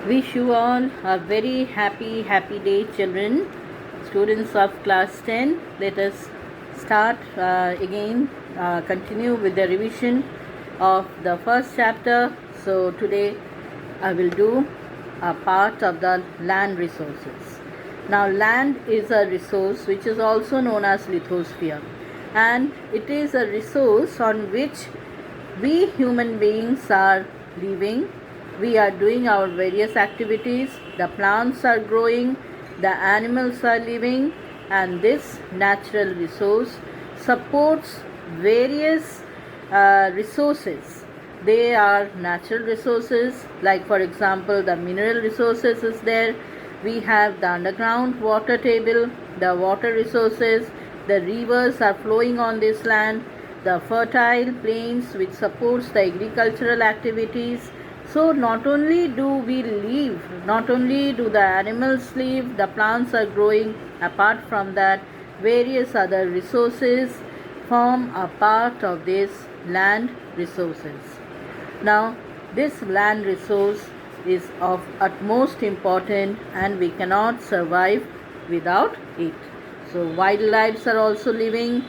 Wish you all a very happy day, children, students of class 10. Let us start again, continue with the revision of the first chapter. So, today I will do a part of the land resources. Now, land is a resource which is also known as lithosphere, and it is a resource on which we human beings are living. We are doing our various activities, the plants are growing, the animals are living, and this natural resource supports various resources. They are natural resources, like for example the mineral resources is there. We have the underground water table, the water resources, the rivers are flowing on this land, the fertile plains which supports the agricultural activities. So not only do we live, not only do the animals live, the plants are growing, apart from that various other resources form a part of this land resources. Now this land resource is of utmost importance and we cannot survive without it. So wildlife are also living,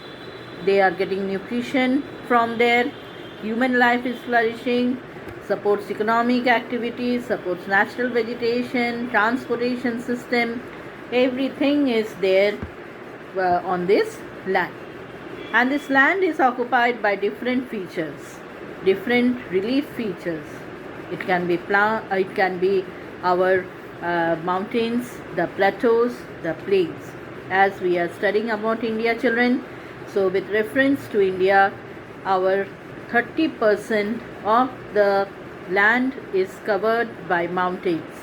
they are getting nutrition from there, human life is flourishing, supports economic activities, supports natural vegetation, transportation system, everything is there on this land. And this land is occupied by different features, different relief features. It can be our mountains, the plateaus, the plains. As we are studying about India, children, so with reference to India, our 30% of the land is covered by mountains,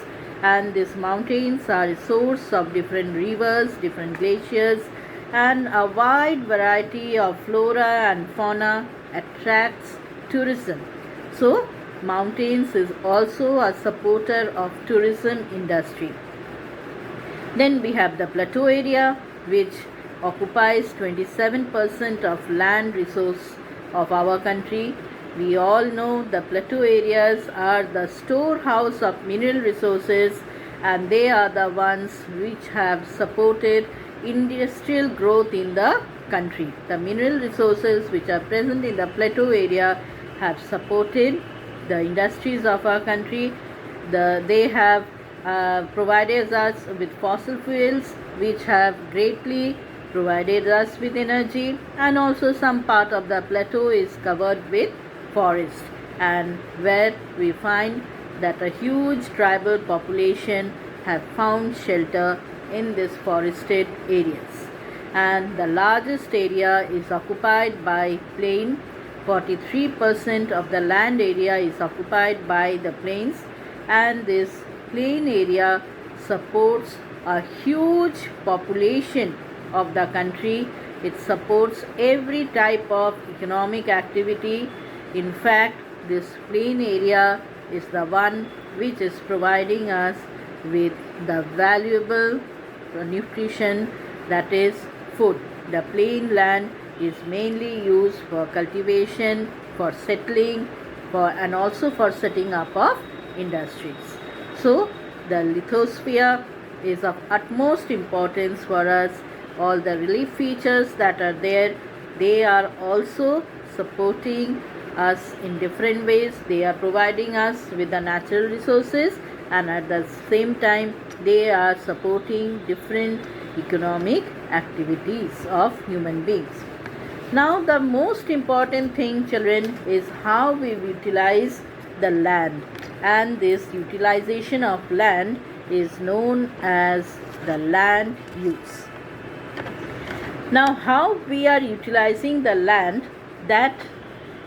and these mountains are a source of different rivers, different glaciers, and a wide variety of flora and fauna attracts tourism. So mountains is also a supporter of tourism industry. Then we have the plateau area, which occupies 27% of land resource of our country. We all know the plateau areas are the storehouse of mineral resources, and they are the ones which have supported industrial growth in the country. The mineral resources which are present in the plateau area have supported the industries of our country. They have provided us with fossil fuels which have greatly provided us with energy, and also some part of the plateau is covered with forest, and where we find that a huge tribal population have found shelter in these forested areas. And the largest area is occupied by plain. 43% of the land area is occupied by the plains, and this plain area supports a huge population of the country. It supports every type of economic activity. In fact, this plain area is the one which is providing us with the valuable nutrition, that is food. The plain land is mainly used for cultivation, for settling, and also for setting up of industries. So the lithosphere is of utmost importance for us. All the relief features that are there, they are also supporting us in different ways. They are providing us with the natural resources, and at the same time they are supporting different economic activities of human beings. Now the most important thing, children, is how we utilize the land, and this utilization of land is known as the land use. Now how we are utilizing the land, that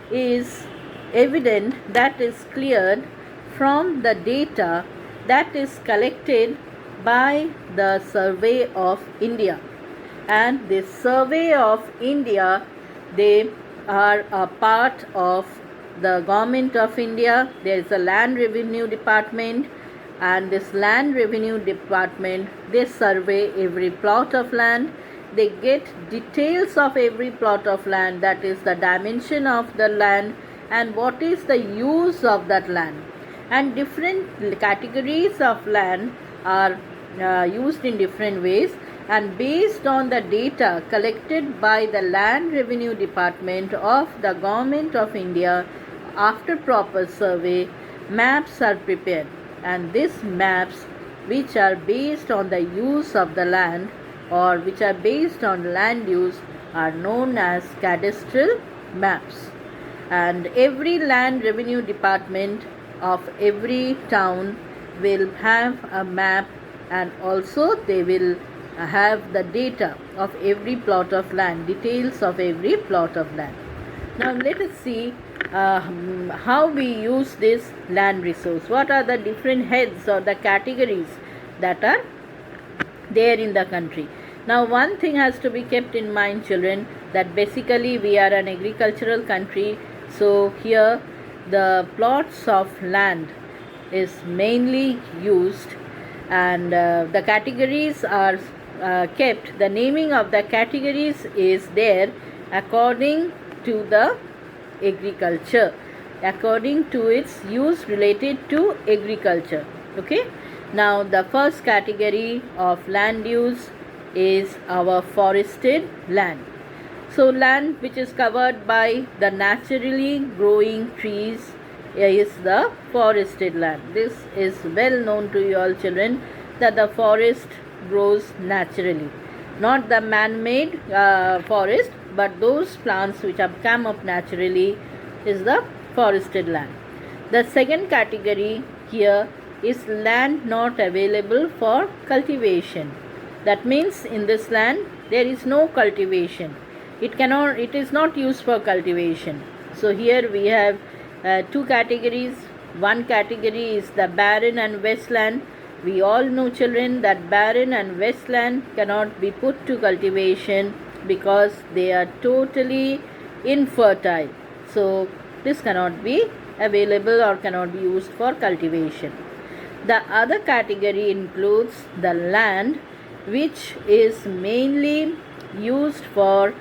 is evident, that is cleared from the data that is collected by the Survey of India. And this Survey of India, they are a part of the government of India. There is a land revenue department, and this land revenue department, they survey every plot of land. They get details of every plot of land, that is the dimension of the land and what is the use of that land. and different categories of land are used in different ways, and based on the data collected by the Land Revenue Department of the Government of India after proper survey, maps are prepared, and these maps, which are based on the use of the land or which are based on land use, are known as cadastral maps. And every land revenue department of every town will have a map, and also they will have the data of every plot of land, details of every plot of land. Now let us see how we use this land resource. What are the different heads or the categories that are there in the country? Now one thing has to be kept in mind, children, that basically we are an agricultural country. So here the plots of land is mainly used, and the categories are kept. The naming of the categories is there according to the agriculture, according to its use related to agriculture. Okay. Now the first category of land use is our forested land. So land which is covered by the naturally growing trees is the forested land. This is well known to you all, children, that the forest grows naturally, not the man-made forest, but those plants which have come up naturally is the forested land. The second category here is land not available for cultivation. That means in this land there is no cultivation. It is not used for cultivation. So here we have two categories. One category is the barren and wasteland. We all know, children, that barren and wasteland cannot be put to cultivation because they are totally infertile. So this cannot be available or cannot be used for cultivation. The other category includes the land which is mainly used for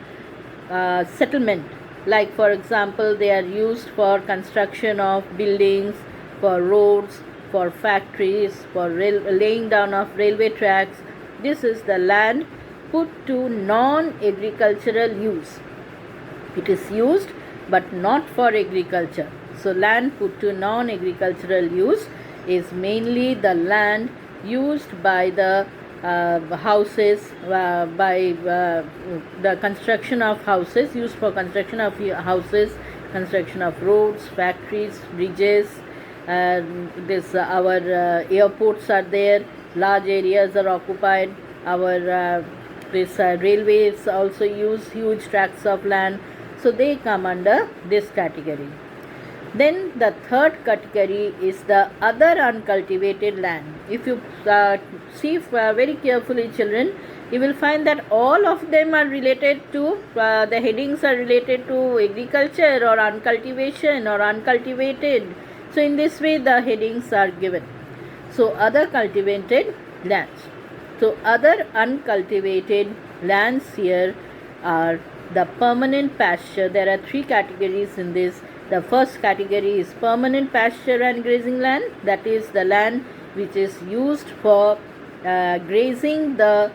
settlement. Like for example, they are used for construction of buildings, for roads, for factories, for laying down of railway tracks. This is the land put to non-agricultural use. It is used but not for agriculture. So land put to non-agricultural use is mainly the land used by the houses, by the construction of houses, used for construction of houses, construction of roads, factories, bridges. Our airports are there, large areas are occupied. Our railways also use huge tracts of land, so they come under this category. Then the third category is the other uncultivated land. If you see very carefully, children, you will find that all of them are related to, the headings are related to agriculture or uncultivation or uncultivated. So in this way the headings are given. So other cultivated lands. So other uncultivated lands here are the permanent pasture. There are three categories in this. The first category is permanent pasture and grazing land. That is the land which is used for grazing the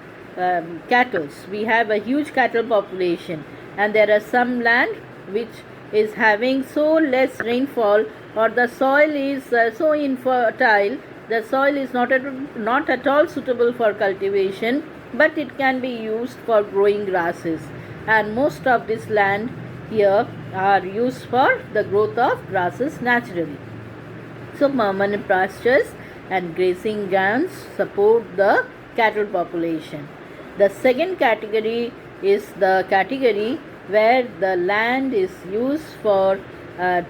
cattle. We have a huge cattle population, and there are some land which is having so less rainfall, or the soil is so infertile, the soil is not at all suitable for cultivation, but it can be used for growing grasses. And most of this land here are used for the growth of grasses naturally. So permanent pastures and grazing grounds support the cattle population. The second category is the category where the land is used for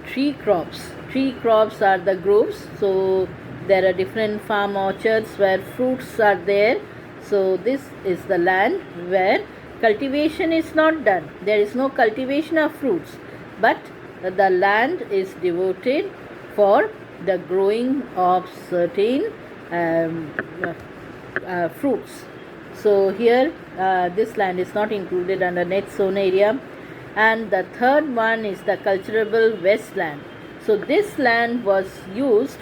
tree crops. Tree crops are the groves. So there are different farm orchards where fruits are there. So this is the land where cultivation is not done. There is no cultivation of fruits, but the land is devoted for the growing of certain fruits. So here this land is not included under net zone area. And the third one is the cultivable wasteland. So this land was used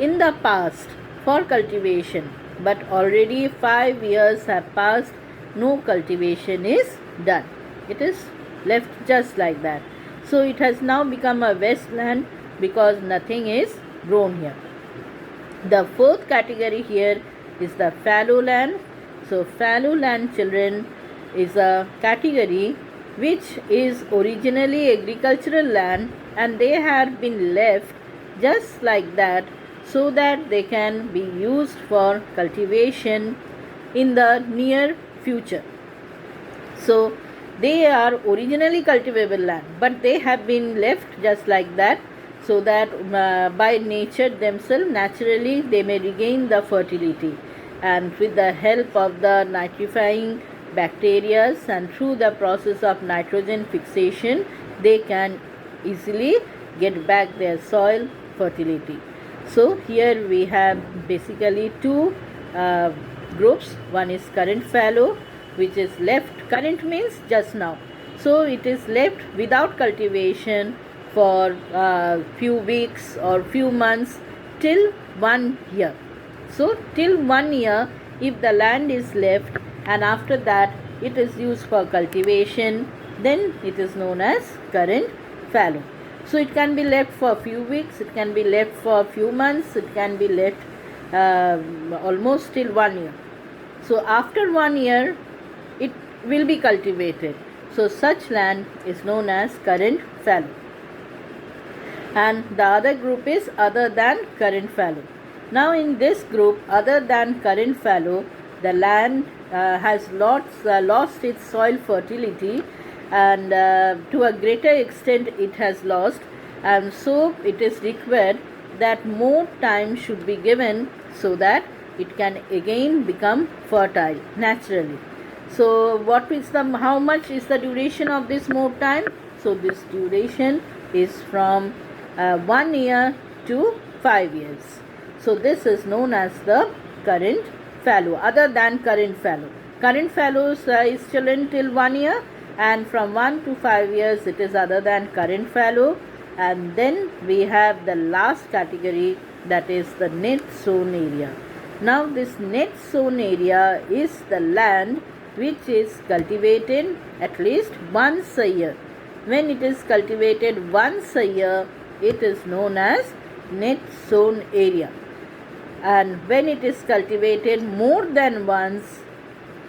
in the past for cultivation, but already 5 years have passed, no cultivation is done. It is left just like that. So it has now become a wasteland because nothing is grown here. The fourth category here is the fallow land. So fallow land, children, is a category which is originally agricultural land, and they have been left just like that so that they can be used for cultivation in the near future. So they are originally cultivable land, but they have been left just like that so that by nature themselves, naturally, they may regain the fertility, and with the help of the nitrifying bacteria and through the process of nitrogen fixation, they can easily get back their soil fertility. So here we have basically two groups. One is current fallow, which is left. Current means just now. So it is left without cultivation for few weeks or few months till 1 year. So till 1 year, if the land is left, and after that it is used for cultivation, then it is known as current fallow. So it can be left for a few weeks, it can be left for a few months, it can be left almost till 1 year. So after 1 year, it will be cultivated. So such land is known as current fallow. And the other group is other than current fallow. Now in this group, other than current fallow, the land has lost its soil fertility, and to a greater extent it has lost, and so it is required that more time should be given so that it can again become fertile naturally. So how much is the duration of this more time? So this duration is from 1 year to 5 years. So this is known as the current fallow, other than current fallow. Current fallow is children till 1 year, and from 1 to 5 years it is other than current fallow. And then we have the last category, that is the net sown area. Now this net sown area is the land which is cultivated at least once a year. When it is cultivated once a year, it is known as net sown area. And when it is cultivated more than once,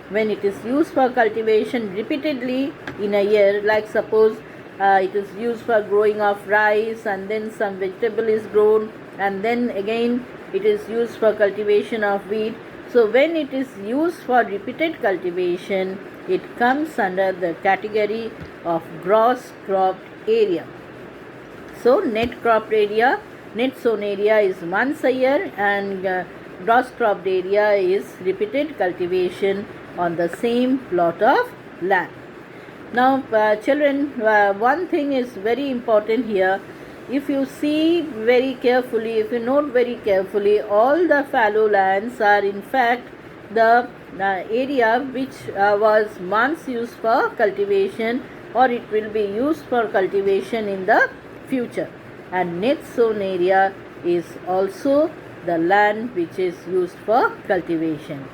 when it is used for cultivation repeatedly in a year, like suppose it is used for growing of rice, and then some vegetable is grown, and then again it is used for cultivation of wheat. So when it is used for repeated cultivation, it comes under the category of gross cropped area. So net cropped area, net sown area is once a year, and gross cropped area is repeated cultivation on the same plot of land. Now children, one thing is very important here. If you see very carefully, if you note very carefully, all the fallow lands are in fact the area which was once used for cultivation, or it will be used for cultivation in the future. And net sown area is also the land which is used for cultivation.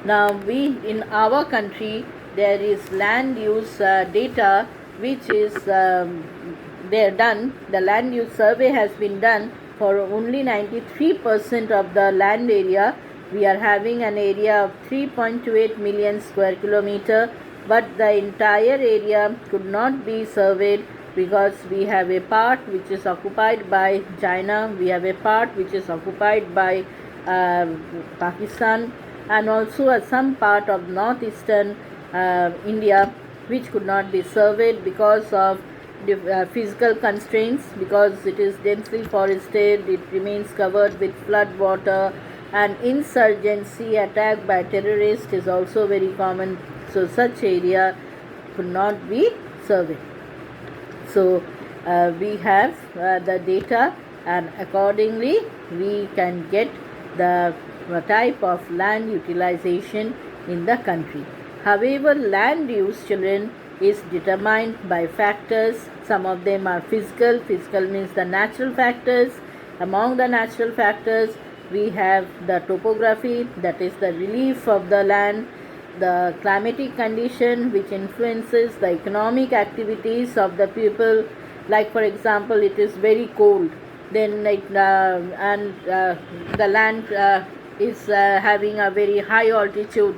Now in our country, there is land use data which is they done. The land use survey has been done for only 93% of the land area. We are having an area of 3.28 million square kilometer, but the entire area could not be surveyed because we have a part which is occupied by China, we have a part which is occupied by Pakistan, and also some part of northeastern India which could not be surveyed because of physical constraints, because it is densely forested, it remains covered with flood water, and insurgency, attack by terrorists is also very common. So such area could not be surveyed. So we have the data, and accordingly we can get the type of land utilization in the country. However, land use, children, is determined by factors. Some of them are physical. Physical means the natural factors, Among the natural factors, we have the topography, that is the relief of the land, the climatic condition which influences the economic activities of the people. Like for example, it is very cold, then the land is having a very high altitude,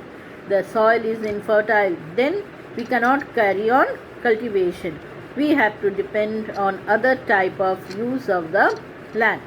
the soil is infertile, then we cannot carry on cultivation. We have to depend on other type of use of the land.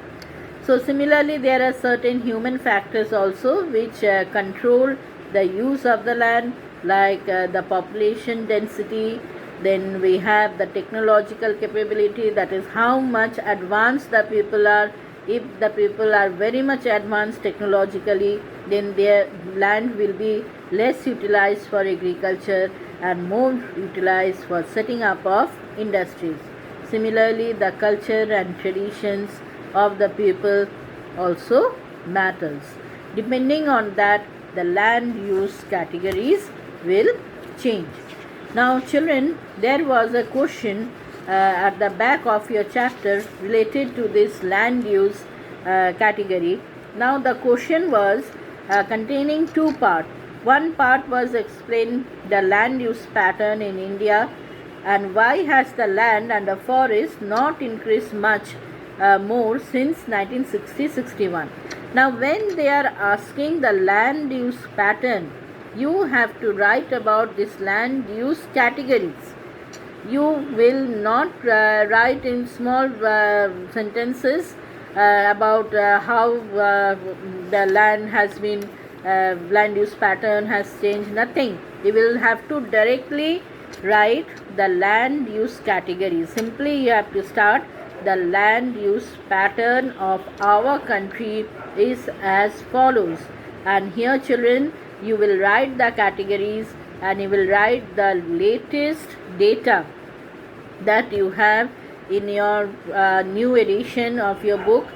So similarly, there are certain human factors also which control the use of the land, like the population density. Then we have the technological capability, that is how much advanced the people are. If the people are very much advanced technologically, then their land will be less utilized for agriculture and more utilized for setting up of industries. Similarly, the culture and traditions of the people also matters. Depending on that, the land use categories will change. Now children, there was a question at the back of your chapter related to this land use category. Now the question was containing two parts. One part was explain the land use pattern in India and why has the land and the forest not increased much more since 1960-61. Now when they are asking the land use pattern, you have to write about this land use categories. You will not write in small sentences about how the land has been, land use pattern has changed, nothing. You will have to directly write the land use category. Simply you have to start, the land use pattern of our country is as follows. And here children, you will write the categories and you will write the latest data that you have in your new edition of your book,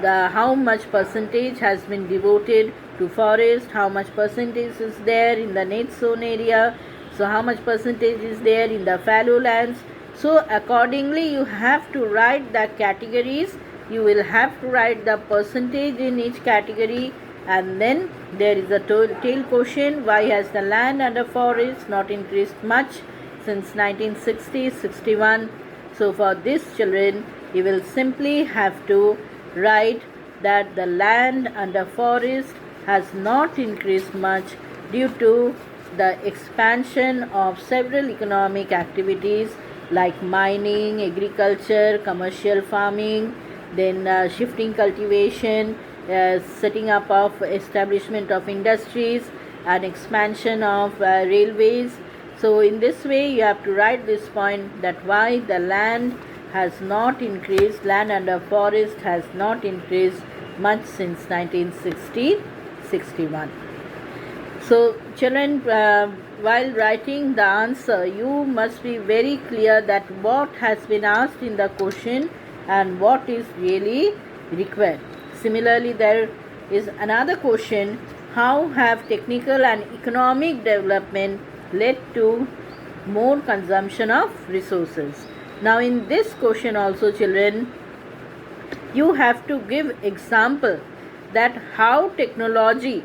the how much percentage has been devoted to forest, how much percentage is there in the net zone area, so how much percentage is there in the fallow lands. So accordingly you have to write the categories, you will have to write the percentage in each category. And then there is a tail question, why has the land and the forest not increased much since 1960-61. So for this children, you will simply have to write that the land and the forest has not increased much due to the expansion of several economic activities like mining, agriculture, commercial farming, then shifting cultivation, setting up of establishment of industries and expansion of railways. So in this way you have to write this point, that why the land has not increased, land and the forest has not increased much since 1960-61. So children, while writing the answer, you must be very clear that what has been asked in the question and what is really required. Similarly, there is another question, how have technical and economic development led to more consumption of resources? Now in this question also children, you have to give example that how technology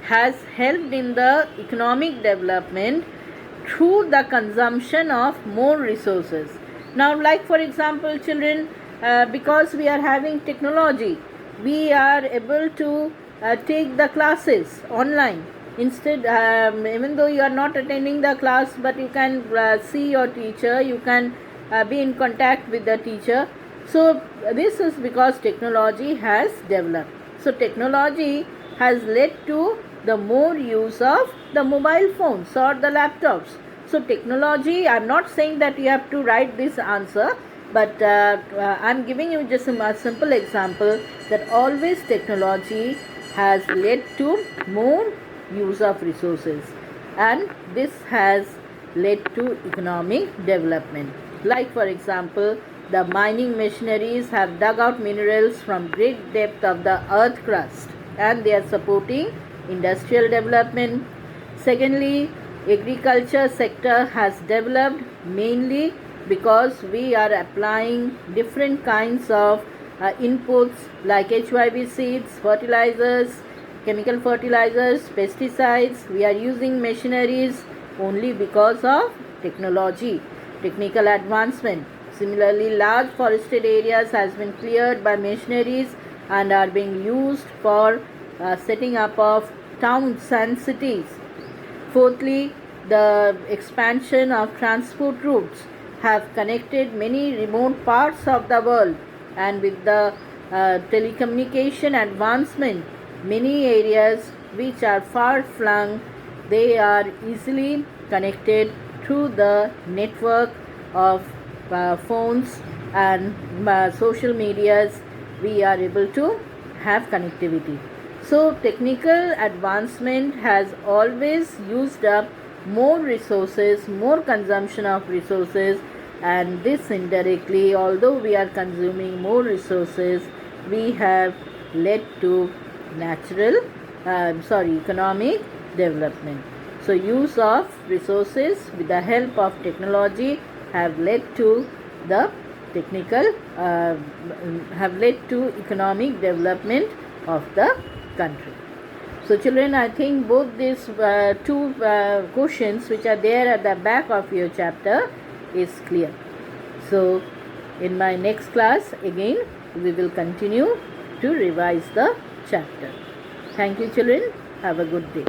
has helped in the economic development through the consumption of more resources. Now like for example children, because we are having technology, we are able to take the classes online. Instead, even though you are not attending the class, but you can see your teacher, you can be in contact with the teacher. So this is because technology has developed. So technology has led to the more use of the mobile phones or the laptops. So technology, I am not saying that you have to write this answer, but I am giving you just a simple example that always technology has led to more use of resources, and this has led to economic development. Like for example, the mining machineries have dug out minerals from great depth of the earth crust and they are supporting industrial development. Secondly, agriculture sector has developed mainly because we are applying different kinds of inputs like HIV seeds, fertilizers, chemical fertilizers, pesticides. We are using machineries only because of technology, technical advancement. Similarly, large forested areas has been cleared by machineries and are being used for setting up of towns and cities. Fourthly, the expansion of transport routes have connected many remote parts of the world, and with the telecommunication advancement, many areas which are far flung, they are easily connected through the network of phones and social medias. We are able to have connectivity. So technical advancement has always used up more resources, more consumption of resources, and this indirectly, although we are consuming more resources, we have led to economic development. So use of resources with the help of technology have led to the economic development of the country. So children, I think both these two questions which are there at the back of your chapter is clear. So in my next class again we will continue to revise the chapter. Thank you children. Have a good day.